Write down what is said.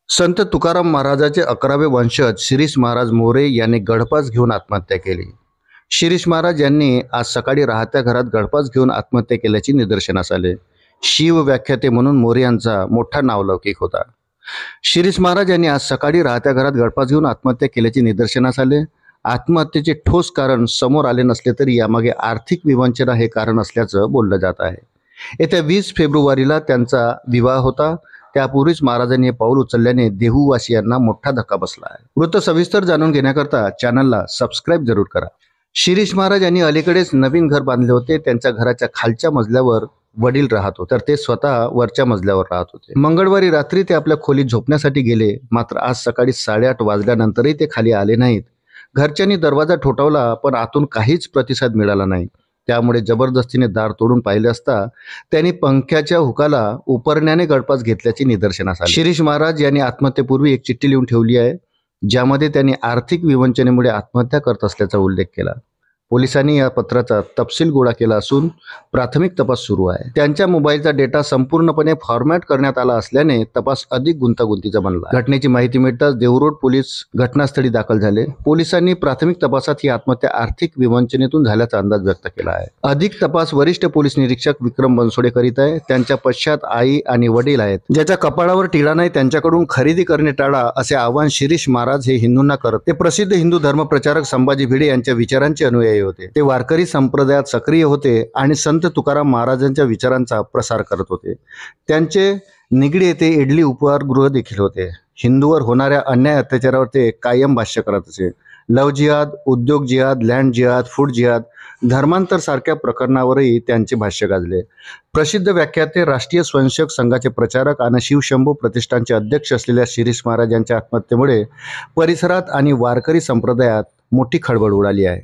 संत तुकाराम महाराजाचे 11वे वंशज शिरीष महाराज मोरे यांनी गळफास घेऊन आत्महत्या केली. शिरीष महाराज यांनी आज सकाळी राहत्या घरात गळफास घेऊन आत्महत्या केल्याची निदर्शनास आले. शिव व्याख्याते म्हणून मोरे यांचा मोठा नावलौकिक होता. शिरीष महाराज यांनी आज सकाळी राहत्या घरात गळफास घेऊन आत्महत्या केल्याची निदर्शनास आले. आत्महत्येचे ठोस कारण समोर आले नसले तरी यामागे आर्थिक विवंचना हे कारण असल्याचं बोललं जात आहे. येत्या 20 फेब्रुवारीला त्यांचा विवाह होता. त्यापूर्वीच महाराजांनी हे पाऊल उचलल्याने देहूवासियांना मोठा धक्का बसला आहे. वृत्त सविस्तर जाणून घेण्याकरता चॅनलला सबस्क्राईब जरूर करा. शिरीष महाराज यांनी अलीकडेच नवीन घर बांधले होते. त्यांच्या घराच्या खालच्या मजल्यावर वडील राहत होते, तर ते स्वतः वरच्या मजल्यावर राहत होते. मंगळवारी रात्री ते आपल्या खोलीत झोपण्यासाठी गेले. मात्र आज सकाळी 8:30 वाजल्यानंतरही ते खाली आले नाहीत. घरच्यांनी दरवाजा ठोठावला पण आतून काहीच प्रतिसाद मिळाला नाही. त्यामुळे जबरदस्तीने दार तोडून पाहिले असता त्यांनी पंख्याच्या हुकाला उपरण्याने गळफास घेतल्याची निदर्शनास आले. शिरीष महाराज यांनी आत्महत्येपूर्वी एक चिठ्ठी लिहून ठेवली आहे, ज्यामध्ये त्यांनी आर्थिक विवंचनेमुळे आत्महत्या करत असल्याचा उल्लेख केला. पोलिसांनी या पत्राचा तपशील गोळा केला असून प्राथमिक तपास सुरू आहे. त्यांच्या मोबाईलचा डेटा संपूर्णपणे फॉर्मॅट करण्यात आला असल्याने तपास अधिक गुंतागुंतीचा बनला. घटनेची माहिती मिळताच देहूरोड पोलीस घटनास्थळी दाखल झाले. पोलिसांनी प्राथमिक तपासात ही आत्महत्या आर्थिक विवंचनेतून झाल्याचा अंदाज व्यक्त केला आहे. अधिक तपास वरिष्ठ पोलीस निरीक्षक विक्रम बनसोडे करीत आहे. त्यांच्या पश्चात आई आणि वडील आहेत. ज्याच्या कपाळावर टिळा नाही त्यांच्याकडून खरेदी करणे टाळा असे आवाहन शिरीष महाराज हे हिंदूंना करत. ते प्रसिद्ध हिंदू धर्मप्रचारक संभाजी भिडे यांच्या विचारांचे अनुयायी होते. ते वारकरी संप्रदायात सक्रिय होते आणि संत तुकाराम महाराजांच्या विचारांचा प्रसार करत होते. त्यांचे निगडी येथे इडली उपहारगृह देखील होते. हिंदूवर होणाऱ्या अन्याय अत्याचारावर ते कायम भाष्य करत असे. लव जिहाद, उद्योग जिहाद, लँड जिहाद, फूड जिहाद, धर्मांतर सारख्या प्रकरणावरही त्यांचे भाष्य गाजले. प्रसिद्ध व्याख्याते, राष्ट्रीय स्वयंसेवक संघाचे प्रचारक आणि शिवशंभू प्रतिष्ठानचे अध्यक्ष असलेल्या शिरीष महाराज यांच्या आत्महत्येमुळे परिसरात आणि वारकरी संप्रदायात मोठी खळबळ उडाली आहे.